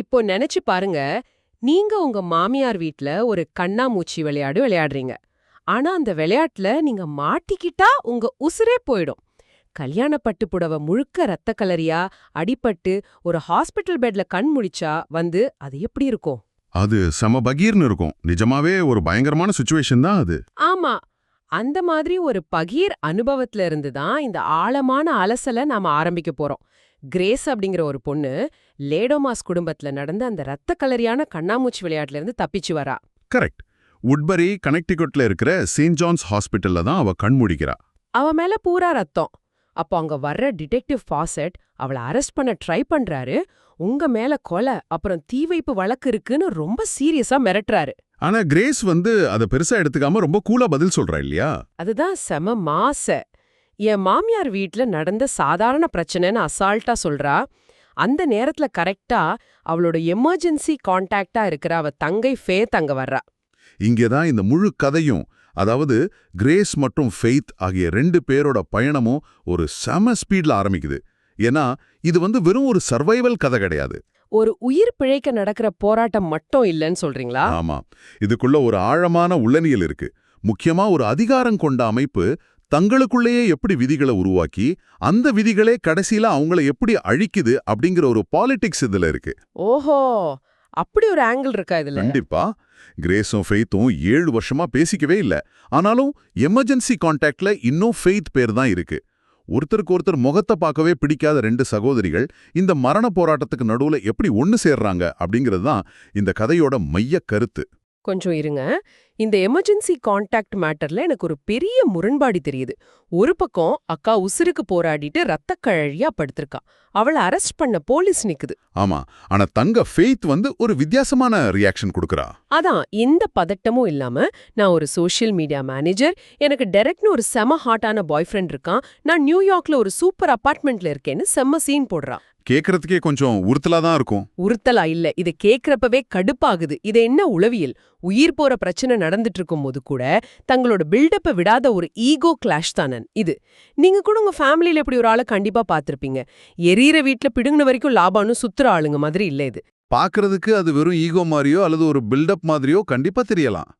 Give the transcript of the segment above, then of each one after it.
இப்போ நெனச்சு பாருங்க, நீங்க உங்க மாமியார் வீட்ல ஒரு கண்ணாமூச்சி விளையாடு விளையாடுறீங்க. ஆனா அந்த விளையாட்டுல நீங்க மாட்டிக்கிட்டா உங்க உசுரே போயிடும். கல்யாண பட்டு புடவ முழுக்க ரத்த கலரியா அடிபட்டு ஒரு ஹாஸ்பிடல் பெட்ல கண் முழிச்சா அது எப்படி இருக்கும்? அது செம பகீர்னு இருக்கும். நிஜமாவே ஒரு பயங்கரமான சுச்சுவேஷன் தான் அது. ஆமா. அந்த மாதிரி ஒரு பகீர் அனுபவத்துல இருந்து தான் இந்த ஆழமான அலசல நாம ஆரம்பிக்க போறோம். கிரேஸ் அப்படிங்கிற ஒரு பொண்ணு லேடோமாஸ் குடும்பத்துல நடந்த அந்த ரத்த கலரியான கண்ணாமூச்சி விளையாட்டுல இருந்து தப்பிச்சு வரா. கரெக்ட். உட்பரி கனெக்டிகட்ல இருக்கிற செயின்ட் ஜான்ஸ் ஹாஸ்பிட்டல்ல தான் அவ கண்மூடிக்கிறா. அவ மேல பூரா ரத்தம். அப்போ அங்க வர்ற டிடெக்டிவ் ஃபாசெட் அவளை அரெஸ்ட் பண்ண ட்ரை பண்றாரு. உங்க மேல கொலை அப்புறம் தீ வைப்பு வழக்கு இருக்குன்னு ரொம்ப சீரியஸா மிரட்டுறாரு. ஆனா கிரேஸ் அத பெருசா எடுத்துக்காம ரொம்ப கூலா பதில் சொல்றா இல்லையா? அதுதான் செம மாச. என் மாமியார் வீட்ல நடந்த சாதாரண பிரச்சனைன்னு அசால்ட்டா சொல்றா. அந்த நேரத்துல கரெக்டா அவளோட எமர்ஜென்சி கான்டாக்டா இருக்கிற அவ தங்கை ஃபேத் அங்க வர்றா. இங்கதான் இந்த முழு கதையும், அதாவது கிரேஸ் மற்றும் ஃபெய்த் ஆகிய 2 பேரோட பயணமும் ஒரு செம ஸ்பீட்ல ஆரம்பிக்குது. ஏன்னா இது வெறும் ஒரு சர்வைவல் கதை கிடையாது. ஒரு உயிர் பிழைக்க நடக்கிற போராட்டம் மட்டும் இல்லைன்னு சொல்றீங்களா? ஆமா, இதுக்குள்ள ஒரு ஆழமான உள்ளனியல் இருக்கு. முக்கியமா ஒரு அதிகாரம் கொண்ட அமைப்பு தங்களுக்குள்ளேயே எப்படி விதிகளை உருவாக்கி அந்த விதிகளே கடைசியில அவங்கள எப்படி அழிக்குது அப்படிங்கிற ஒரு பாலிடிக்ஸ் இதுல இருக்கு. ஓஹோ, அப்படி ஒரு ஆங்கிள் இருக்கா இதுல? கண்டிப்பா. கிரேஸும் ஃபெய்த்தும் 7 வருஷமா பேசிக்கவே இல்ல. ஆனாலும் எமர்ஜென்சி கான்டாக்ட்ல இன்னும் ஃபெய்த் பேர் தான் இருக்கு. ஒருத்தருக்கு ஒருத்தர் முகத்தை பார்க்கவே பிடிக்காத 2 சகோதரிகள் இந்த மரண போராட்டத்துக்கு நடுவுல எப்படி ஒன்னு சேர்றாங்க அப்படிங்கிறது தான் இந்த கதையோட மைய கருத்து. கொஞ்சம் இருங்க. இந்த எமர்ஜென்சி கான்டாக்ட் மேட்டர்ல எனக்கு ஒரு பெரிய முரண்பாடு தெரியுது. ஒரு பக்கம் அக்கா உசுருக்கு போராடிட்டு ரத்த கழழியா படுத்திருக்கா. அவளை அரெஸ்ட் பண்ண போலீஸ் நிக்குது. ஆமா, ஆனா தங்க ஃபெய்த் ஒரு வித்தியாசமான ரியாக்ஷன் கொடுக்கறா. அதான், எந்த பதட்டமும் இல்லாம, நான் ஒரு சோஷியல் மீடியா மேனேஜர், எனக்கு டைரக்ட்னு ஒரு செம ஹாட்டான பாய் ஃப்ரெண்ட் இருக்கான், நான் நியூயார்க்ல ஒரு சூப்பர் அபார்ட்மெண்ட்ல இருக்கேன்னு செம்ம சீன் போடுறா. கேக்குறதுக்கே கொஞ்சம் உறுத்தலா தான் இருக்கும். உறுத்தலா இல்ல, இது கேக்குறப்பவே கடுப்பாகுது. இது என்ன உளவியல்? உயிர் போற பிரச்சனை நடந்துட்டு இருக்கும் போது கூட தங்களோட பில்டப்பை விடாத ஒரு ஈகோ கிளாஷ் தானன் இது. நீங்க கூட உங்க ஃபேமிலியில இப்படி ஒரு ஆளை கண்டிப்பா பாத்திருப்பீங்க. எரியற வீட்ல பிடுங்கின வரைக்கும் லாபான்னு சுத்துற ஆளுங்க மாதிரி இல்ல இது. பாக்குறதுக்கு அது வெறும் ஈகோ மாதிரியோ அல்லது ஒரு பில்டப் மாதிரியோ கண்டிப்பா தெரியலாம்.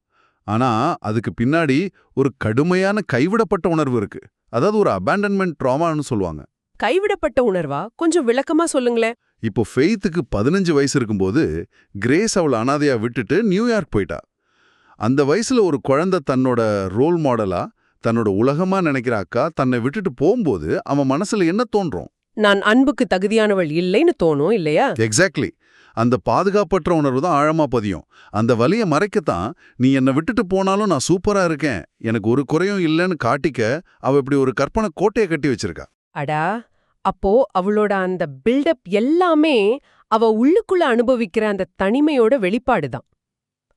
ஆனா அதுக்கு பின்னாடி ஒரு கடுமையான கைவிடப்பட்ட உணர்வு இருக்கு. அதாவது ஒரு அபாண்டன்மெண்ட் ட்ராமான்னு சொல்லுவாங்க. கைவிடப்பட்ட உணர்வா? கொஞ்சம் விளக்கமா சொல்லுங்களேன். இப்போ ஃபெய்த்துக்கு 15 வயசு இருக்கும்போது கிரேஸ் அவளை அனாதையா விட்டுட்டு நியூயார்க் போயிட்டா. அந்த வயசுல ஒரு குழந்தை தன்னோட ரோல் மாடலா, தன்னோட உலகமா நினைக்கிற அக்கா தன்னை விட்டுட்டு போகும்போது அவன் மனசுல என்ன தோன்றும்? நான் அன்புக்கு தகுதியானவள் இல்லைன்னு தோணும் இல்லையா? எக்ஸாக்ட்லி. அந்த பாதுகாப்பற்ற உணர்வு தான் ஆழமா பதியும். அந்த வலியை மறைக்கத்தான் நீ என்னை விட்டுட்டு போனாலும் நான் சூப்பரா இருக்கேன், எனக்கு ஒரு குறையும் இல்லைன்னு காட்டிக்க அவ இப்படி ஒரு கற்பனை கோட்டையை கட்டி வச்சிருக்கா. அடா, அப்போ அவளோட அந்த பில்டப் எல்லாமே அவ உள்ளுக்குள்ள அனுபவிக்கிற அந்த தனிமையோட வெளிப்பாடுதான்.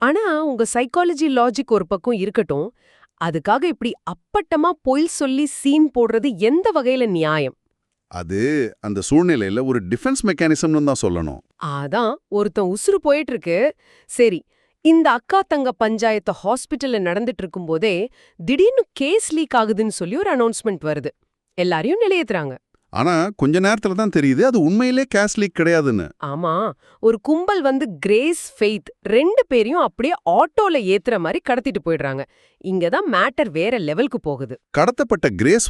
ஆனா உங்க சைக்காலஜி லாஜிக் ஒரு பக்கம் இருக்கட்டும், அதுக்காக இப்படி அப்பட்டமா பொய் சொல்லி சீன் போடுறது எந்த வகையில நியாயம்? அது அந்த சூழ்நிலையில ஒரு டிஃபென்ஸ் மெக்கானிசம்னு தான் சொல்லணும். அதான், ஒருத்தன் உசுறு போயிட்டு இருக்கு. சரி, இந்த அக்கா தங்க பஞ்சாயத்து ஹாஸ்பிட்டல்ல நடந்துட்டு இருக்கும்போதே திடீர்னு கேஸ் லீக் ஆகுதுன்னு சொல்லி ஒரு அனௌன்ஸ்மெண்ட் வருது. எல்லாரையும் நிலையேத்துறாங்க. ஆனா கொஞ்ச நேரத்துல தான் தெரியுது அது உண்மையிலே கேஸ் லீக் கிடையாதுன்னு. ஆமா, ஒரு கும்பல் கிரேஸ், ஃபெய்த் 2 பேரையும் அப்படியே ஆட்டோல ஏத்துற மாதிரி கடத்திட்டு போயிடுறாங்க. இங்கதான் மேட்டர் வேற லெவலுக்கு போகுது. கடத்தப்பட்ட கிரேஸ்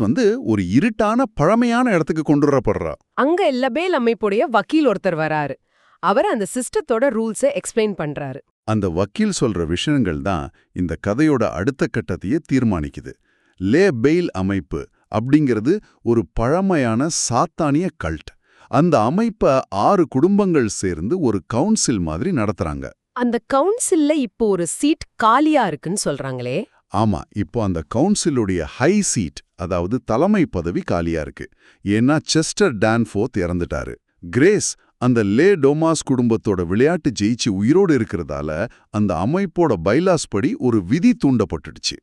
ஒரு இருட்டான பழமையான இடத்துக்கு கொண்டு வரப்படுறா. அங்க லபேல் அமைப்புடைய வக்கீல் ஒருத்தர் வராரு. அவர் அந்த சிஸ்டத்தோட ரூல்ஸை எக்ஸ்பிளைன் பண்றாரு. அந்த வக்கீல் சொல்ற விஷயங்கள் தான் இந்த கதையோட அடுத்த கட்டத்தையே தீர்மானிக்குது. லே பெயில் அமைப்பு அப்படிங்கிறது ஒரு பழமையான சாத்தானிய கல்ட். அந்த அமைப்பை 6 குடும்பங்கள் சேர்ந்து ஒரு கவுன்சில் மாதிரி நடத்துறாங்க. அந்த கவுன்சில்ல இப்போ ஒரு சீட் காலியா இருக்குன்னு சொல்றாங்களே? ஆமா, இப்போ அந்த கவுன்சிலுடைய ஹை சீட், அதாவது தலைமை பதவி காலியா இருக்கு. ஏன்னா செஸ்டர் டான்ஃபோர்த் இறந்துட்டாரு. கிரேஸ் அந்த லே டோமாஸ் குடும்பத்தோட விளையாட்டு ஜெயிச்சு உயிரோடு இருக்கிறதால அந்த அமைப்போட பைலாஸ் படி ஒரு விதி தூண்டப்பட்டுடுச்சு.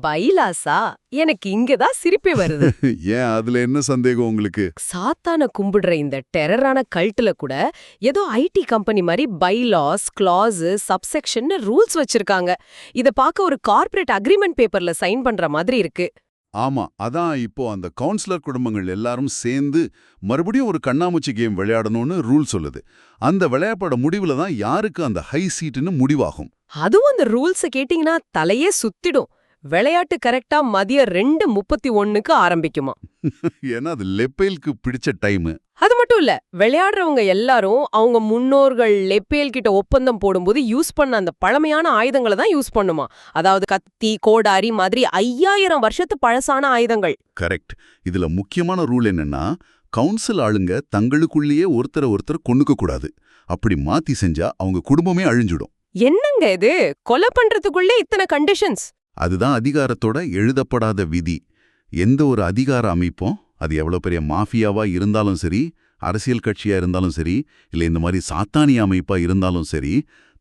பைலாசா? எனக்கு இங்கதான் சிரிப்பே வருது. ஏன், அதுல என்ன சந்தேகம் உங்களுக்கு? சாத்தான கும்பிடுற இந்த டெரரான கல்ட்டுல கூட ஏதோ ஐடி கம்பெனி மாதிரி பைலாஸ், கிளாஸ், சப்செக்ஷன் ரூல்ஸ் வச்சிருக்காங்க. இத பார்க்க ஒரு கார்ப்பரேட் அக்ரிமெண்ட் பேப்பர்ல சைன் பண்ற மாதிரி இருக்கு. ஆமா, அதான் இப்போ அந்த கவுன்சிலர் குடும்பங்கள் எல்லாரும் சேர்ந்து மறுபடியும் ஒரு கண்ணாமூச்சி கேம் விளையாடணும்னு ரூல் சொல்லுது. அந்த விளையாட்டோட முடிவுல தான் யாருக்கு அந்த ஹை சீட்டுன்னு முடிவாகும். அதுவும் அந்த ரூல்ஸ கேட்டீங்கன்னா தலையே சுத்திடும். விளையாட்டு கரெக்டா மதியம் 2:31க்கு ஆரம்பிக்குமா? ஏன்னா அது லெப்பைலுக்கு பிடிச்ச டைம். அது மட்டும் இல்ல, விளையாடுறவங்க எல்லாரும் அவங்க முன்னோர்கள் லெப்பேல் கிட்ட ஒப்பந்தம் போடும்போது யூஸ் பண்ண அந்த பழமையான ஆயுதங்களை தான் யூஸ் பண்ணுமா. அதாவது கத்தி, கோடாரி மாதிரி 5000 வருஷத்து பழசான ஆயுதங்கள். கரெக்ட். இதுல முக்கியமான ரூல் என்னன்னா, கவுன்சில் ஆளுங்க தங்களுக்குள்ளேயே ஒருத்தரை ஒருத்தர் கொன்னுக்க கூடாது. அப்படி மாத்தி செஞ்சா அவங்க குடும்பமே அழிஞ்சிடும். என்னங்க இது, கொலை பண்றதுக்குள்ளே இத்தனை கண்டிஷன்ஸ்? அதுதான் அதிகாரத்தோட எழுதப்படாத விதி. எந்த ஒரு அதிகார அமைப்பும், அது எவ்வளவு பெரிய மாஃபியாவா இருந்தாலும் சரி, அரசியல் கட்சியா இருந்தாலும் சரி, இல்ல இந்த மாதிரி சாத்தானிய அமைப்பா இருந்தாலும் சரி,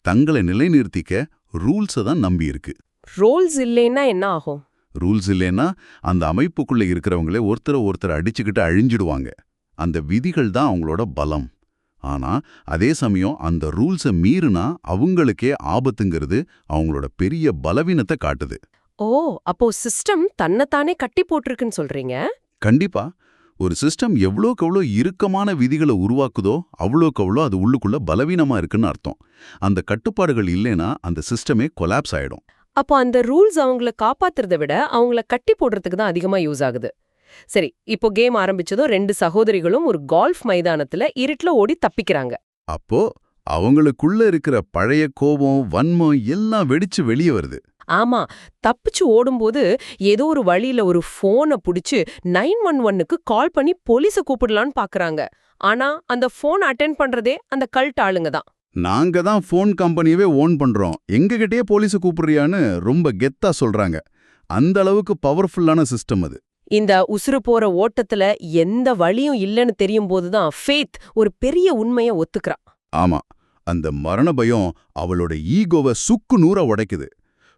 தங்களை நிலைநிறுத்திக்க ரூல்ஸை தான் நம்பி இருக்கு. ரூல்ஸ் இல்லைன்னா என்ன ஆகும்? ரூல்ஸ் இல்லைன்னா அந்த அமைப்புக்குள்ள இருக்கிறவங்களே ஒருத்தர் அடிச்சுக்கிட்டு அழிஞ்சிடுவாங்க. அந்த விதிகள் தான் அவங்களோட பலம். ஆனா அதே சமயம் அந்த ரூல்ஸை மீறினா அவங்களுக்கே ஆபத்துங்கிறது அவங்களோட பெரிய பலவீனத்தை காட்டுது. ஓ, அப்போ சிஸ்டம் தன்னைத்தானே கட்டி போட்டிருக்குன்னு சொல்றீங்க? கண்டிப்பா. ஒரு சிஸ்டம் எவ்வளோக்கெவ்வளோ இறுக்கமான விதிகளை உருவாக்குதோ அவ்வளோக்கவ்வளோ அது உள்ளுக்குள்ள பலவீனமா இருக்குன்னு அர்த்தம். அந்த கட்டுப்பாடுகள் இல்லைன்னா அந்த சிஸ்டமே கொலாப்ஸ் ஆயிடும். அப்போ அந்த ரூல்ஸ் அவங்கள காப்பாத்துறதை விட அவங்கள கட்டி போடுறதுக்கு தான் அதிகமா யூஸ் ஆகுது. சரி, இப்போ கேம் ஆரம்பிச்சதும் 2 சகோதரிகளும் ஒரு கால்ஃப் மைதானத்துல இருட்டுல ஓடி தப்பிக்கிறாங்க. அப்போ அவங்களுக்குள்ள இருக்கிற பழைய கோபம், வன்மம் எல்லாம் வெடிச்சு வெளியே வருது. ஆமா, தப்பிச்சு ஓடும்போது ஏதோ ஒரு வழியில ஒரு போனை புடிச்சு 911க்கு கால் பண்ணி போலீஸ கூப்பிடலான்னு பாக்குறாங்க. ஆனா அந்த போன் அட்டென்ட் பண்றதே அந்த கல்ட் ஆளுங்க தான். நாங்க தான் ஃபோன் கம்பெனியவே ஓன் பண்றோம், எங்ககிட்டயே போலீஸை கூப்பிடுறியான்னு ரொம்ப கெத்தா சொல்றாங்க. அந்த அளவுக்கு பவர்ஃபுல்லான சிஸ்டம் அது. இந்த உசுறு போற ஓட்டத்துல எந்த வழியும் இல்லைன்னு தெரியும் போதுதான் ஃபேத் ஒரு பெரிய உண்மைய ஒத்துக்கிறா. ஆமா, அந்த மரண பயம் அவளோட ஈகோவை சுக்கு நூற உடைக்குது.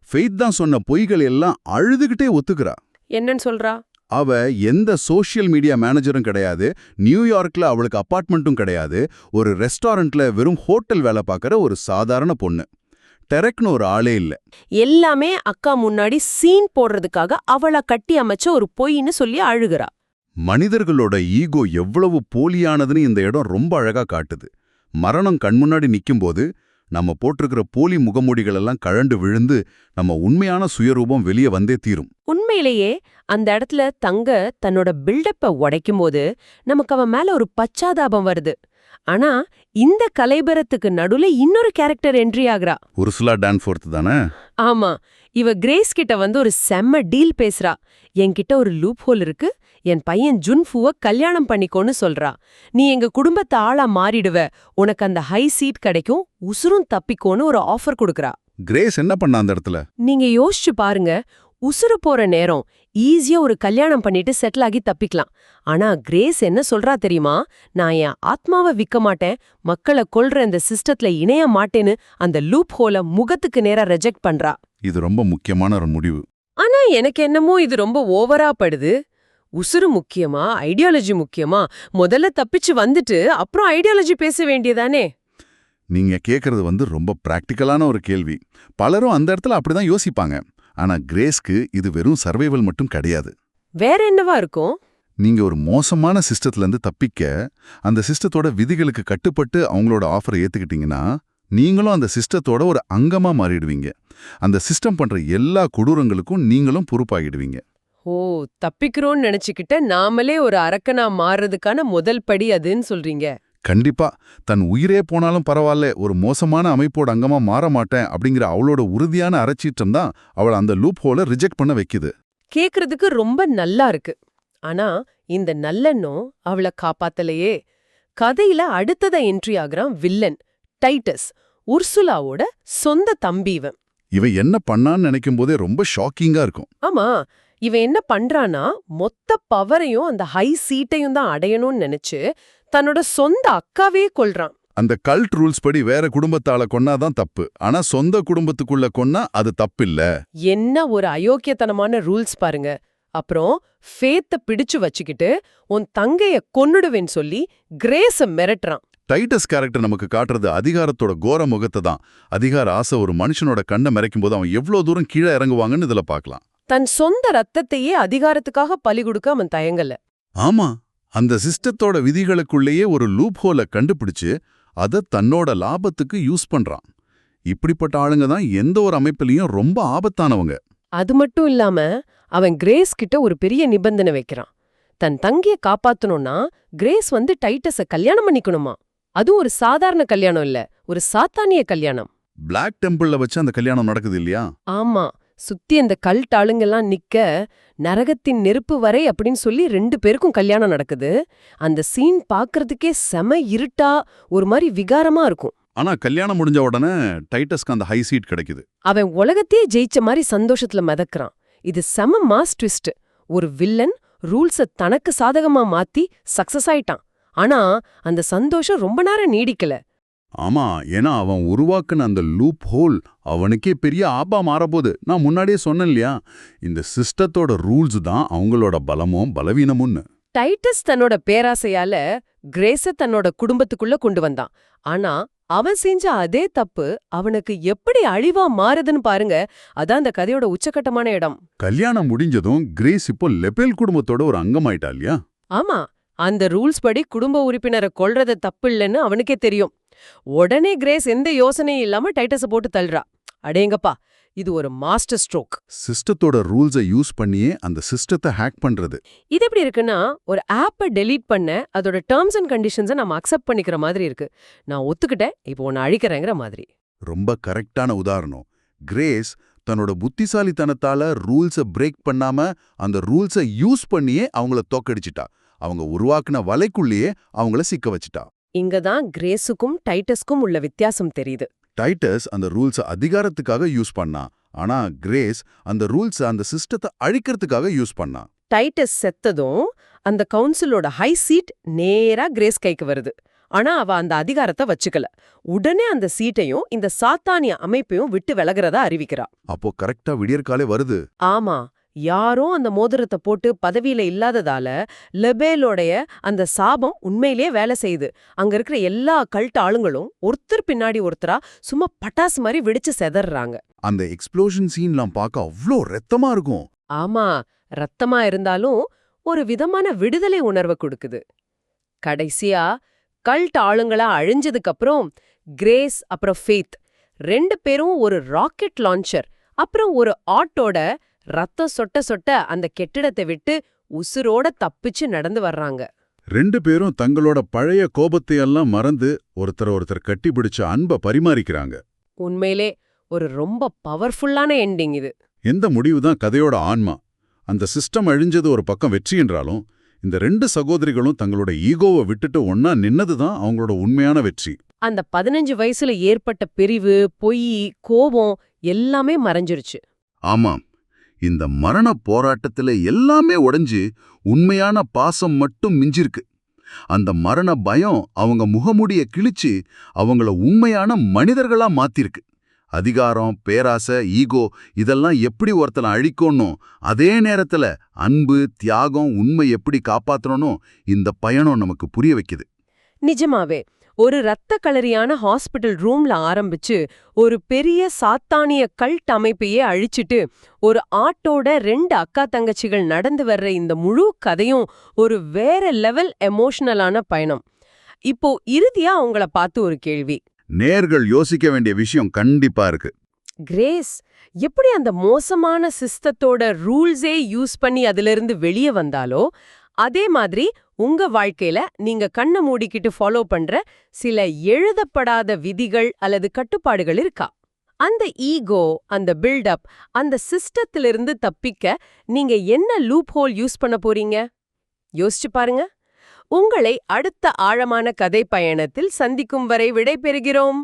ஃபெய்த் தான் சொன்ன பொய்கள் எல்லாம் அழுதுகிட்டே ஒத்துக்கிறா. என்னன்னு சொல்றா? அவ எந்த சோஷியல் மீடியா மேனேஜரும் கிடையாது, நியூயார்க்ல அவளுக்கு அபார்ட்மெண்ட்டும் கிடையாது, ஒரு ரெஸ்டாரண்ட்ல வெறும் ஹோட்டல் வேலை பார்க்கற ஒரு சாதாரண பொண்ணு. டெரெக்னு ஒரு ஆளே இல்ல. எல்லாமே அக்கா முன்னாடி சீன் போடுறதுக்காக அவளை கட்டி அமைச்ச ஒரு பொய்ன்னு சொல்லி அழுகிறா. மனிதர்களோட ஈகோ எவ்வளவு போலியானதுன்னு இந்த இடம் ரொம்ப அழகா காட்டுது. மரணம் கண்முன்னாடி நிக்கும்போது நம்ம போட்டிருக்கிற போலி முகமூடிகள் எல்லாம் கழண்டு விழுந்து நம்ம உண்மையான சுயரூபம் வெளியே வந்தே தீரும். உண்மையிலேயே அந்த இடத்துல தங்க தன்னோட பில்டப்ப உடைக்கும்போது நமக்கு அவன் மேல ஒரு பச்சாதாபம் வருது. ஆனா இந்த கலைபரத்துக்கு நடுவுல இன்னொரு கேரக்டர் என்ட்ரி ஆகுறா. உர்சுலா டான்ஃபோர்த் தானே? ஆமா, இவ கிரேஸ் கிட்ட வந்து ஒரு செம்ம டீல் பேசுறா. என்கிட்ட ஒரு லூப் ஹோல் இருக்கு, என் பையன் ஜுன்ஃபுவ கல்யாணம் பண்ணிக்கோன்னு சொல்றா. நீ எங்க குடும்பத்தை ஆளா மாறிடுவ, உனக்கு அந்த ஹை சீட் கிடைக்கும், உசுரும் தப்பிக்கோன்னு ஒரு ஆஃபர் கொடுக்கறா. கிரேஸ் என்ன பண்ண அந்த இடத்துல? நீங்க யோசிச்சு பாருங்க, உசுறு போற நேரம் ஈஸியா ஒரு கல்யாணம் பண்ணிட்டு செட்டில் ஆகி தப்பிக்கலாம். ஆனா கிரேஸ் என்ன சொல்றா தெரியுமா? நான் என் ஆத்மாவை விற்க மாட்டேன், மக்களை கொல்ற இந்த சிஸ்டத்துல இணைய மாட்டேன்னு அந்த லூப் ஹோல முகத்துக்கு நேரா ரிஜெக்ட் பண்றா. இது ரொம்ப முக்கியமான ஒரு முடிவு. ஆனா எனக்கு என்னமோ இது ரொம்ப ஓவரா படுது. உசுறு முக்கியமா, ஐடியாலஜி முக்கியமா? முதல்ல தப்பிச்சு வந்துட்டு அப்புறம் ஐடியாலஜி பேச வேண்டியதானே? நீங்க கேக்குறது ரொம்ப பிராக்டிக்கலான ஒரு கேள்வி. பலரும் அந்த இடத்துல அப்படிதான் யோசிப்பாங்க. ஆனா கிரேஸ்க்கு இது வெறும் சர்வைவல் மட்டும் கிடையாது. வேற என்னவா இருக்கும்? நீங்க ஒரு மோசமான சிஸ்டத்துல இருந்து தப்பிக்க, அந்த சிஸ்டத்தோட விதிகளுக்கு கட்டுப்பட்டு அவங்களோட ஆஃபரை ஏத்துக்கிட்டீங்கன்னா, நீங்களும் அந்த சிஸ்டத்தோட ஒரு அங்கமா மாறிடுவீங்க. அந்த சிஸ்டம் பண்ற எல்லா கொடூரங்களுக்கும் நீங்களும் பொறுப்பாகிடுவீங்க. ஓ, தப்பிக்கிறோம்னு நினைச்சுக்கிட்ட நாமளே ஒரு அரக்கனா மாறுறதுக்கான முதல் படி அதுன்னு சொல்றீங்க. கண்டிப்பா. தன் உயிரே போனாலும் பரவாயில்ல, ஒரு மோசமான அமைப்போட அங்கமா மாற மாட்டேன் அப்படிங்கிற அவளோட உறுதியான அறச்சீற்றம் தான் அவளை அந்த லூப் ஹோலை ரிஜெக்ட் பண்ண வைக்குது. கேக்குறதுக்கு ரொம்ப நல்லா இருக்கு. ஆனா இந்த நல்லெண்ணம் அவளை காப்பாத்தலையே. கதையில அடுத்தத என்ட்ரி ஆகுறான் வில்லன் டைட்டஸ், உர்சுலாவோட சொந்த தம்பி. இவன் என்ன பண்ணான்னு நினைக்கும் போதே ரொம்ப ஷாக்கிங்கா இருக்கும். ஆமா, இவன் என்ன பண்றானா, மொத்த பவரையும் அந்த ஹை சீட்டையும் தான் அடையணும்னு நினைச்சு தன்னோட சொந்த அக்காவே கொல்றான். அந்த கல்ட் ரூல்ஸ் படி வேற குடும்பத்தால கொன்னாதான் தப்பு, ஆனா சொந்த குடும்பத்துக்குள்ள கொன்னா அது தப்பில்ல. என்ன ஒரு அயோக்கியத்தனமான ரூல்ஸ் பாருங்க. அப்புறம் ஃபேத்த பிடிச்சு வச்சுக்கிட்டு உன் தங்கைய கொன்னுடுவேன்னு சொல்லி கிரேஸ மிரட்டுறான். டைட்டஸ் கேரக்டர் நமக்கு காட்டுறது அதிகாரத்தோட கோர முகத்தை தான். அதிகார ஆசை ஒரு மனுஷனோட கண்ணை மறைக்கும் போது அவன் எவ்வளவு தூரம் கீழே இறங்குவாங்கன்னு இதுல பார்க்கலாம். தன் சொந்த ரத்தத்தையே அதிகாரத்துக்காக பலி கொடுக்க அவன் தயங்கல. ஆமா, அந்த சிஸ்டத்தோட விதிகளுக்குள்ளேயே ஒரு லூப் ஹோலை கண்டுபிடிச்சு அதை தன்னோட லாபத்துக்கு யூஸ் பண்றான். இப்படிப்பட்ட ஆளுங்க தான் எந்த ஒரு அமைப்பிலையும் ரொம்ப ஆபத்தானவங்க. அது மட்டும் இல்லாம அவன் கிரேஸ் கிட்ட ஒரு பெரிய நிபந்தனை வைக்கிறான். தன் தங்கிய காப்பாத்தணும்னா கிரேஸ் டைட்டஸ கல்யாணம் பண்ணிக்கணுமா. அதுவும் ஒரு சாதாரண கல்யாணம் இல்ல, ஒரு சாத்தானிய கல்யாணம். பிளாக் டெம்பிள்ல வச்சு அந்த கல்யாணம் நடக்குது இல்லையா? ஆமா, சுத்தி அந்த கல்ட் ஆளுங்கெல்லாம் நிக்க, நரகத்தின் நெருப்பு வரை அப்படின்னு சொல்லி 2 பேருக்கும் கல்யாணம் நடக்குது. அந்த சீன் பாக்குறதுக்கே செம இருட்டா ஒரு மாதிரி விகாரமா இருக்கும். ஆனா கல்யாணம் முடிஞ்ச உடனே டைட்டஸ்க்கு அந்த ஹை சீட் கிடைக்குது. அவன் உலகத்தையே ஜெயிச்ச மாதிரி சந்தோஷத்துல மிதக்கிறான். இது செம மாஸ் ட்விஸ்ட். ஒரு வில்லன் ரூல்ஸ தனக்கு சாதகமா மாத்தி சக்சஸ் ஆயிட்டான். ஆனா அந்த சந்தோஷம் ரொம்ப நேரம் நீடிக்கல. ஆமா, ஏன்னா அவன் உருவாக்குன அந்த லூப் ஹோல் அவனுக்கே பெரிய ஆபா மாறப்போகுது. நான் முன்னாடியே சொன்னேன் இல்லையா, இந்த சிஸ்டத்தோட ரூல்ஸ் தான் அவங்களோட பலமும் பலவீனமும்னு. டைட்டஸ் தன்னோட பேராசையால கிரேஸ தன்னோட குடும்பத்துக்குள்ள கொண்டு வந்தான். ஆனா அவன் செஞ்ச அதே தப்பு அவனுக்கு எப்படி அழிவா மாறுதுன்னு பாருங்க. அதான் அந்த கதையோட உச்சக்கட்டமான இடம். கல்யாணம் முடிஞ்சதும் கிரேஸ் இப்போ லெபேல் குடும்பத்தோட ஒரு அங்கமாயிட்டா இல்லையா? ஆமா, அந்த ரூல்ஸ் படி குடும்ப உறுப்பினரை கொல்றது தப்பு இல்லைன்னு அவனுக்கே தெரியும். உடனே கிரேஸ் எந்த யோசனையும் இல்லாம டைட்டஸ போட்டு தள்ளுறா. அடேங்கப்பா, இது ஒரு மாஸ்டர் ஸ்ட்ரோக். சிஸ்டத்தோட ரூல்ஸை யூஸ் பண்ணியே அந்த சிஸ்டத்தை ஹேக் பண்றது. இது எப்படி இருக்குன்னா, ஒரு ஆப்பை டெலீட் பண்ண அதோட டேர்ம்ஸ் அண்ட் கண்டிஷன்ஸை நம்ம அக்செப்ட் பண்ணிக்கிற மாதிரி இருக்கு. நான் ஒத்துக்கிட்டேன், இப்போ உன்னை அழிக்கிறேங்கிற மாதிரி. ரொம்ப கரெக்டான உதாரணம். கிரேஸ் தன்னோட புத்திசாலித்தனத்தால ரூல்ஸை பிரேக் பண்ணாம அந்த ரூல்ஸை யூஸ் பண்ணியே அவங்கள தோக்கடிச்சிட்டா. அவங்க உருவாக்குன வலைக்குள்ளேயே அவங்கள சிக்க வச்சிட்டா. இங்கதான் கிரேஸுக்கும் டைட்டஸ்க்கும் உள்ள வித்தியாசம் தெரியுது. டைட்டஸ் அந்த ரூல்ஸை அதிகாரத்துக்காக யூஸ் பண்ணா, ஆனா கிரேஸ் அந்த ரூல்ஸை அந்த சிஸ்டத்தை அழிக்கிறதுக்காக யூஸ் பண்ணா. டைட்டஸ் செத்ததும் அந்த கவுன்சிலோட ஹை சீட் நேரா கிரேஸ் கைக்கு வருது. ஆனா அவ அந்த அதிகாரத்தை வச்சுக்கல. உடனே அந்த சீட்டையும் இந்த சாத்தானிய அமைப்பையும் விட்டு விலகிறதா அறிவிக்கிறா. அப்போ கரெக்டா விடியற்காலே வருது. ஆமா, யாரும் அந்த மோதிரத்தை போட்டு பதவியில இல்லாததால லெபேலோடைய அந்த சாபம் உண்மையிலேயே வேலை செய்யுது. அங்க இருக்கிற எல்லா கல்ட் ஆளுங்களும் ஒருத்தர் பின்னாடி ஒருத்தரா சும்மா பட்டாசு மாதிரி வெடிச்சு செதறாங்க. அந்த எக்ஸ்ப்ளோஷன் சீன்லாம் பார்க்க அவ்ளோ ரத்தமா இருக்கும். ஆமா, ரத்தமா இருந்தாலும் ஒரு விதமான விடுதலை உணர்வை கொடுக்குது. கடைசியா கல்ட் ஆளுங்களா அழிஞ்சதுக்கு அப்புறம் கிரேஸ் அப்புறம் ஃபெய்த் 2 பேரும் ஒரு ராக்கெட் லான்ச்சர் அப்புறம் ஒரு ஆட்டோட ரத்தம் சொட்ட சொட்ட அந்த கெட்டிடத்தை விட்டு உசுரோட தப்பிச்சு நடந்து வர்றாங்க. 2 பேரும் தங்களோட பழைய கோபத்தையெல்லாம் மறந்து ஒருத்தர் கட்டிப்பிடிச்ச அன்பை பரிமாறிக்கிறாங்க. உண்மையிலே ஒரு ரொம்ப பவர்ஃபுல்லான எண்டிங் இது. எந்த முடிவு தான் கதையோட ஆன்மா. அந்த சிஸ்டம் அழிஞ்சது ஒரு பக்கம் வெற்றி என்றாலும் இந்த 2 சகோதரிகளும் தங்களோட ஈகோவை விட்டுட்டு ஒன்னா நின்னதுதான் அவங்களோட உண்மையான வெற்றி. அந்த 15 வயசுல ஏற்பட்ட பிரிவு, பொய், கோபம் எல்லாமே மறைஞ்சிருச்சு. ஆமாம், இந்த மரண போராட்டத்துல எல்லாமே உடைஞ்சு உண்மையான பாசம் மட்டும் மிஞ்சிருக்கு. அந்த மரண பயம் அவங்க முகமுடிய கிழிச்சு அவங்கள உண்மையான மனிதர்களா மாத்திருக்கு. அதிகாரம், பேராசை, ஈகோ இதெல்லாம் எப்படி ஒருத்தனை அழிக்கணும், அதே நேரத்துல அன்பு, தியாகம், உண்மை எப்படி காப்பாற்றணும் இந்த பயணம் நமக்கு புரிய வைக்குது. நிஜமாவே ஒரு இரத்த களரியான ஹாஸ்பிட்டல் ரூம்ல ஆரம்பிச்சு ஒரு பெரிய சாத்தானிய கல்ட் அமைப்பையே அழிச்சிட்டு ஒரு ஆட்டோட 2 அக்கா தங்கச்சிகள் நடந்து வர்ற இந்த முழு கதையும் ஒரு வேற லெவல் எமோஷனலான பயணம். இப்போ இறுதியா அவங்கள பார்த்து ஒரு கேள்வி. நேர்கள் யோசிக்க வேண்டிய விஷயம் கண்டிப்பா இருக்கு. கிரேஸ் எப்படி அந்த மோசமான சிஸ்டத்தோட ரூல்ஸே யூஸ் பண்ணி அதிலிருந்து வெளியே வந்தாலோ, அதே மாதிரி உங்க வாழ்க்கையில நீங்க கண்ணை மூடிக்கிட்டு ஃபாலோ பண்ற சில எழுதப்படாத விதிகள் அல்லது கட்டுப்பாடுகள் இருக்கா? அந்த ஈகோ, அந்த பில்டப், அந்த சிஸ்டத்திலிருந்து தப்பிக்க நீங்க என்ன லூப் ஹோல் யூஸ் பண்ண போறீங்க? யோசிச்சு பாருங்க. உங்களை அடுத்த ஆழமான கதை பயணத்தில் சந்திக்கும் வரை விடை பெறுகிறோம்.